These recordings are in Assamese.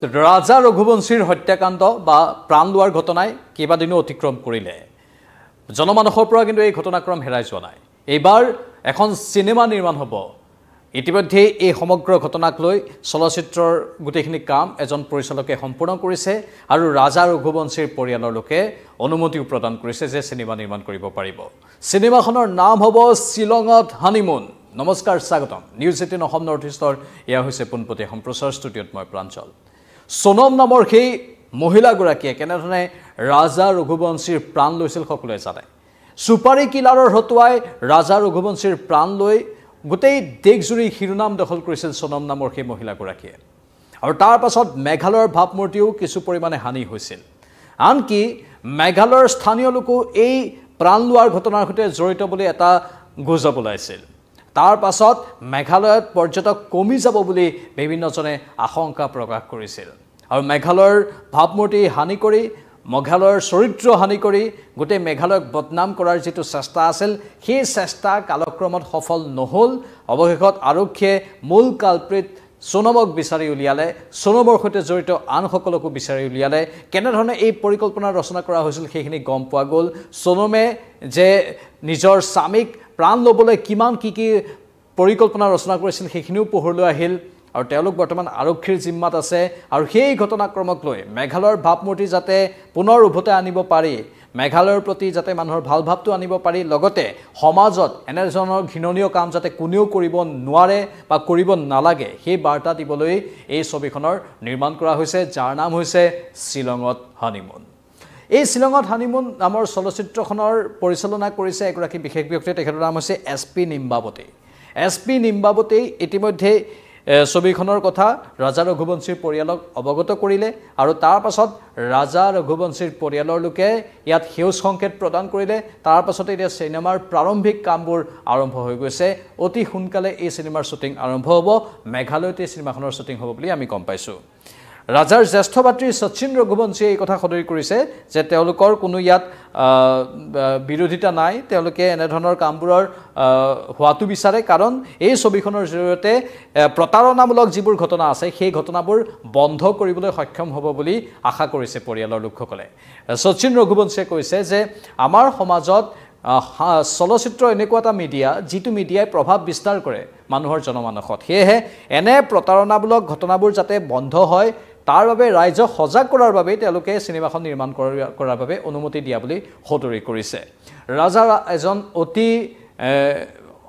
ৰাজা ৰঘুবংশীৰ হত্যাকাণ্ড বা প্ৰাণ লোৱাৰ ঘটনাই কেইবাদিনো অতিক্ৰম কৰিলে জনমানসৰ পৰা কিন্তু এই ঘটনাক্ৰম হেৰাই যোৱা নাই এইবাৰ এখন সিনেমা নিৰ্মাণ হ'ব ইতিমধ্যে এই সমগ্ৰ ঘটনাক লৈ চলচ্চিত্ৰৰ গোটেইখিনি কাম এজন পৰিচালকে সম্পূৰ্ণ কৰিছে আৰু ৰাজা ৰঘুবংশীৰ পৰিয়ালৰ লোকে অনুমতিও প্ৰদান কৰিছে যে সিনেমা নিৰ্মাণ কৰিব পাৰিব সিনেমাখনৰ নাম হ'ব শিলঙত হানিমুন নমস্কাৰ স্বাগতম নিউজ 18 অসম নৰ্থ ইষ্টৰ এয়া হৈছে পোনপটীয়া সম্প্ৰচাৰ ষ্টুডিঅ'ত মই প্ৰাঞ্জল সোনম নামৰ সেই মহিলাগৰাকীয়ে কেনেধৰণে ৰাজা ৰঘুবংশীৰ প্ৰাণ লৈছিল সকলোৱে জানে সুপাৰী কিলাৰৰ হতুৱাই ৰাজা ৰঘুবংশীৰ প্ৰাণ লৈ গোটেই দেশজুৰি শিৰোনাম দখল কৰিছিল সোনম নামৰ সেই মহিলাগৰাকীয়ে আৰু তাৰ পাছত মেঘালয়ৰ ভাৱমূৰ্তিও কিছু পৰিমাণে হানি হৈছিল আনকি মেঘালয়ৰ স্থানীয় লোকো এই প্ৰাণ লোৱাৰ ঘটনাৰ সৈতে জড়িত বুলি এটা গুজব ওলাইছিল তাৰ পাছত মেঘালয়ত পৰ্যটক কমি যাব বুলি বিভিন্নজনে আশংকা প্ৰকাশ কৰিছিল আৰু মেঘালয়ৰ ভাৱমূৰ্তি হানি কৰি মেঘালয়ৰ চৰিত্ৰ হানি কৰি গোটেই মেঘালয়ক বদনাম কৰাৰ যেটো চেষ্টা আছিল সেই চেষ্টা কালক্ৰমত সফল নহল অৱশেষত আৰক্ষীয়ে মূল কালপ্ৰিট সোনমক বিচাৰি উলিয়ালে সোনমৰ সৈতে জড়িত আন সকলকো বিচাৰি উলিয়ালে কেনেধৰণে এই পৰিকল্পনা ৰচনা কৰা হৈছিল সেইখিনি গম পোৱা গ'ল সোনমে যে নিজৰ স্বামীক প্ৰাণ ল'বলৈ কিমান কি পৰিকল্পনা ৰচনা কৰিছিল সেইখিনিও পোহৰলৈ আহিল আৰু তেওঁলোক বৰ্তমান আৰক্ষীৰ জিম্মাত আছে আৰু সেই ঘটনাক্ৰমক লৈ মেঘালয়ৰ ভাৱমূৰ্তি যাতে পুনৰ উভতে আনিব পাৰি মেঘালয়ৰ প্ৰতি যাতে মানুহৰ ভাল ভাৱটো আনিব পাৰি লগতে সমাজত এনেধৰণৰ ঘৃণনীয় কাম যাতে কোনেও কৰিব নোৱাৰে বা কৰিব নালাগে সেই বাৰ্তা দিবলৈ এই ছবিখনৰ নিৰ্মাণ কৰা হৈছে যাৰ নাম হৈছে শিলঙত হানিমুন এই শিলঙত হানিমুন নামৰ চলচ্চিত্ৰখনৰ পৰিচালনা কৰিছে এগৰাকী বিশেষ ব্যক্তি তেখেতৰ নাম হৈছে এছপি নিম্বাৱতী এছপি নিম্বাৱতী ইতিমধ্যে ছবিখনৰ কথা ৰাজা ৰঘুবংশীৰ পৰিয়ালক অৱগত কৰিলে আৰু তাৰ পাছত ৰাজা ৰঘুবংশীৰ পৰিয়ালৰ লোকে ইয়াত সেউজ সংকেত প্ৰদান কৰিলে তাৰ পাছতে এতিয়া সিনেমাৰ প্ৰাৰম্ভিক কামবোৰ আৰম্ভ হৈ গৈছে অতি সোনকালে এই সিনেমাৰ শুটিং আৰম্ভ হ'ব মেঘালয়তে সিনেমাখনৰ শুটিং হ'ব বুলি আমি গম পাইছোঁ ৰাজাৰ জ্যেষ্ঠ ভাতৃ শচীন ৰঘুবংশীয়ে এই কথা সদৰি কৰিছে যে তেওঁলোকৰ কোনো ইয়াত বিৰোধিতা নাই তেওঁলোকে এনেধৰণৰ কামবোৰৰ হোৱাটো বিচাৰে কাৰণ এই ছবিখনৰ জৰিয়তে প্ৰতাৰণামূলক যিবোৰ ঘটনা আছে সেই ঘটনাবোৰ বন্ধ কৰিবলৈ সক্ষম হ'ব বুলি আশা কৰিছে পৰিয়ালৰ লোকসকলে শচীন ৰঘুবংশীয়ে কৈছে যে আমাৰ সমাজত চলচ্চিত্ৰ এনেকুৱা এটা মিডিয়া যিটো মিডিয়াই প্ৰভাৱ বিস্তাৰ কৰে মানুহৰ জনমানসত সেয়েহে এনে প্ৰতাৰণামূলক ঘটনাবোৰ যাতে বন্ধ হয় তাৰ বাবে ৰাইজক সজাগ কৰাৰ বাবে তেওঁলোকে সিনেমাখন নিৰ্মাণ কৰাৰ বাবে অনুমতি দিয়া বুলি সদৰি কৰিছে ৰাজা এজন অতি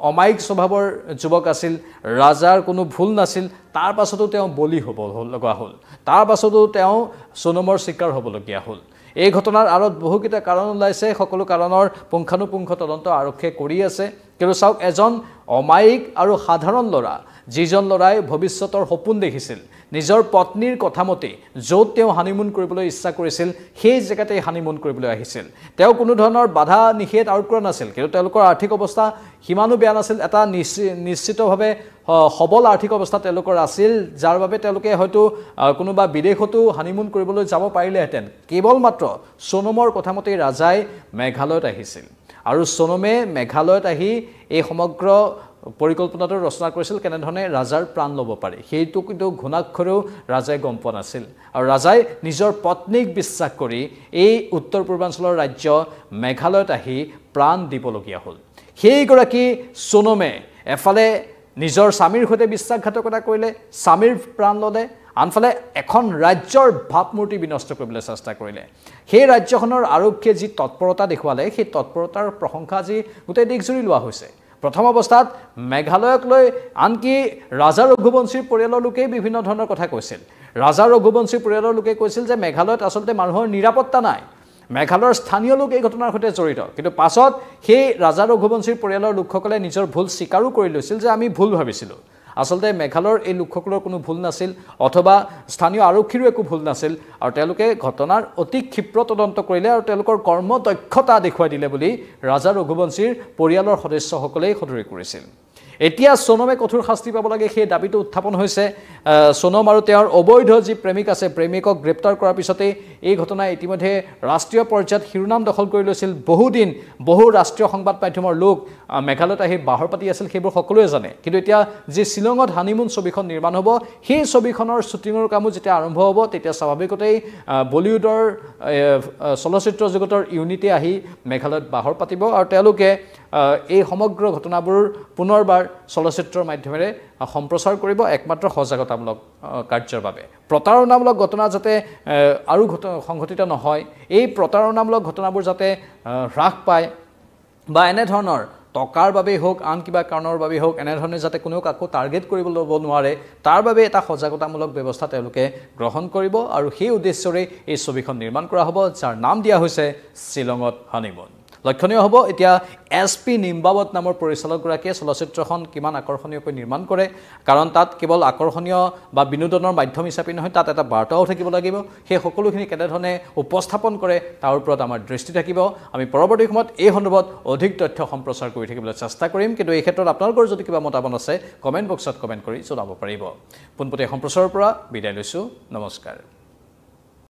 অমায়িক স্বভাৱৰ যুৱক আছিল ৰাজাৰ কোনো ভুল নাছিল তাৰ পাছতো তেওঁ বলি হ'ব লগা হ'ল তাৰ পাছতো তেওঁ সোনমৰ শিকাৰ হ'বলগীয়া হ'ল এই ঘটনাৰ আৰত বহুকেইটা কাৰণ ওলাইছে সকলো কাৰণৰ পুংখানুপুংখ তদন্ত আৰক্ষীয়ে কৰি আছে কিন্তু চাওক এজন অমায়িক আৰু সাধাৰণ ল'ৰা যিজন ল'ৰাই ভৱিষ্যতৰ সপোন দেখিছিল নিজৰ পত্নীৰ কথামতে য'ত তেওঁ হানিমুন কৰিবলৈ ইচ্ছা কৰিছিল সেই জেগাতে হানিমুন কৰিবলৈ আহিছিল তেওঁ কোনো ধৰণৰ বাধা নিষেধ আৰোপ কৰা নাছিল কিন্তু তেওঁলোকৰ আৰ্থিক অৱস্থা সিমানো বেয়া নাছিল এটা নিশ্চিতভাৱে সবল আৰ্থিক অৱস্থা তেওঁলোকৰ আছিল যাৰ বাবে তেওঁলোকে হয়তো কোনোবা বিদেশতো হানিমুন কৰিবলৈ যাব পাৰিলেহেঁতেন কেৱল মাত্ৰ সোনমৰ কথামতে ৰাজাই মেঘালয়ত আহিছিল আৰু সোনমে মেঘালয়ত আহি এই সমগ্ৰ পৰিকল্পনাটো ৰচনা কৰিছিল কেনেধৰণে ৰাজাৰ প্ৰাণ ল'ব পাৰি সেইটো কিন্তু ঘুণাক্ষৰেও ৰাজাই গম পোৱা নাছিল আৰু ৰাজাই নিজৰ পত্নীক বিশ্বাস কৰি এই উত্তৰ পূৰ্বাঞ্চলৰ ৰাজ্য মেঘালয়ত আহি প্ৰাণ দিবলগীয়া হ'ল সেইগৰাকী সোনমে এফালে নিজৰ স্বামীৰ সৈতে বিশ্বাসঘাতকতা কৰিলে স্বামীৰ প্ৰাণ ল'লে আনফালে এখন ৰাজ্যৰ ভাৱমূৰ্তি বিনষ্ট কৰিবলৈ চেষ্টা কৰিলে সেই ৰাজ্যখনৰ আৰক্ষীয়ে যি তৎপৰতা দেখুৱালে সেই তৎপৰতাৰ প্ৰশংসা আজি গোটেই দেশজুৰি লোৱা হৈছে প্ৰথম অৱস্থাত মেঘালয়ক লৈ আনকি ৰাজা ৰঘুবংশীৰ পৰিয়ালৰ লোকেই বিভিন্ন ধৰণৰ কথা কৈছিল ৰাজা ৰঘুবংশীৰ পৰিয়ালৰ লোকে কৈছিল যে মেঘালয়ত আচলতে মানুহৰ নিৰাপত্তা নাই মেঘালয়ৰ স্থানীয় লোক এই ঘটনাৰ সৈতে জড়িত কিন্তু পাছত সেই ৰাজা ৰঘুবংশীৰ পৰিয়ালৰ লোকসকলে নিজৰ ভুল স্বীকাৰো কৰি লৈছিল যে আমি ভুল ভাবিছিলোঁ আচলতে মেঘালয়ৰ এই লোকসকলৰ কোনো ভুল নাছিল অথবা স্থানীয় আৰক্ষীৰো একো ভুল নাছিল আৰু তেওঁলোকে ঘটনাৰ অতি ক্ষিপ্ৰ তদন্ত কৰিলে আৰু তেওঁলোকৰ কৰ্মদক্ষতা দেখুৱাই দিলে বুলি ৰাজা ৰঘুবংশীৰ পৰিয়ালৰ সদস্যসকলেই সদৰি কৰিছিল এতিয়া সোনমে কঠোৰ শাস্তি পাব লাগে সেই দাবীটো উত্থাপন হৈছে সোনম আৰু তেওঁৰ অবৈধ যি প্ৰেমিক আছে প্ৰেমিকক গ্ৰেপ্তাৰ কৰাৰ পিছতে এই ঘটনাই ইতিমধ্যে ৰাষ্ট্ৰীয় পৰ্যায়ত শিৰোনাম দখল কৰি লৈছিল বহুদিন বহু ৰাষ্ট্ৰীয় সংবাদ মাধ্যমৰ লোক মেঘালয়ত আহি বাহৰ পাতি আছিল সেইবোৰ সকলোৱে জানে কিন্তু এতিয়া যি শিলঙত হানিমুন ছবিখন নিৰ্মাণ হ'ব সেই ছবিখনৰ শ্বুটিঙৰ কামো যেতিয়া আৰম্ভ হ'ব তেতিয়া স্বাভাৱিকতেই বলিউডৰ চলচ্চিত্ৰ জগতৰ ইউনিটে আহি মেঘালয়ত বাহৰ পাতিব আৰু তেওঁলোকে এই সমগ্ৰ ঘটনাবোৰ পুনৰবাৰ চলচ্চিত্ৰৰ মাধ্যমেৰে সম্প্ৰচাৰ কৰিব একমাত্ৰ সজাগতামূলক কাৰ্যৰ বাবে প্ৰতাৰণামূলক ঘটনা যাতে আৰু সংঘটিত নহয় এই প্ৰতাৰণামূলক ঘটনাবোৰ যাতে হ্ৰাস পায় বা এনেধৰণৰ টকাৰ বাবেই হোক আন কিবা কাৰণৰ বাবেই হোক এনেধৰণে যাতে কোনেও কাকো টাৰ্গেট কৰিব ল'ব নোৱাৰে তাৰ বাবে এটা সজাগতামূলক ব্যৱস্থা তেওঁলোকে গ্ৰহণ কৰিব আৰু সেই উদ্দেশ্যৰে এই ছবিখন নিৰ্মাণ কৰা হ'ব যাৰ নাম দিয়া হৈছে শ্বিলঙত হানিমুন লক্ষণীয় হ'ব এতিয়া SP নিম্বাৱত নামৰ পৰিচালকগৰাকীয়ে চলচ্চিত্ৰখন কিমান আকৰ্ষণীয়কৈ নিৰ্মাণ কৰে কাৰণ তাত কেৱল আকৰ্ষণীয় বা বিনোদনৰ মাধ্যম হিচাপে নহয় তাত এটা বাৰ্তাও থাকিব লাগিব সেই সকলোখিনি কেনেধৰণে উপস্থাপন কৰে তাৰ ওপৰত আমাৰ দৃষ্টি থাকিব আমি পৰৱৰ্তী সময়ত এই সন্দৰ্ভত অধিক তথ্য সম্প্ৰচাৰ কৰি থাকিবলৈ চেষ্টা কৰিম কিন্তু এই ক্ষেত্ৰত আপোনালোকৰ যদি কিবা মতামত আছে কমেণ্ট বক্সত কমেণ্ট কৰি জনাব পাৰিব পোনপটীয়া সম্প্ৰচাৰৰ পৰা বিদায় লৈছোঁ নমস্কাৰ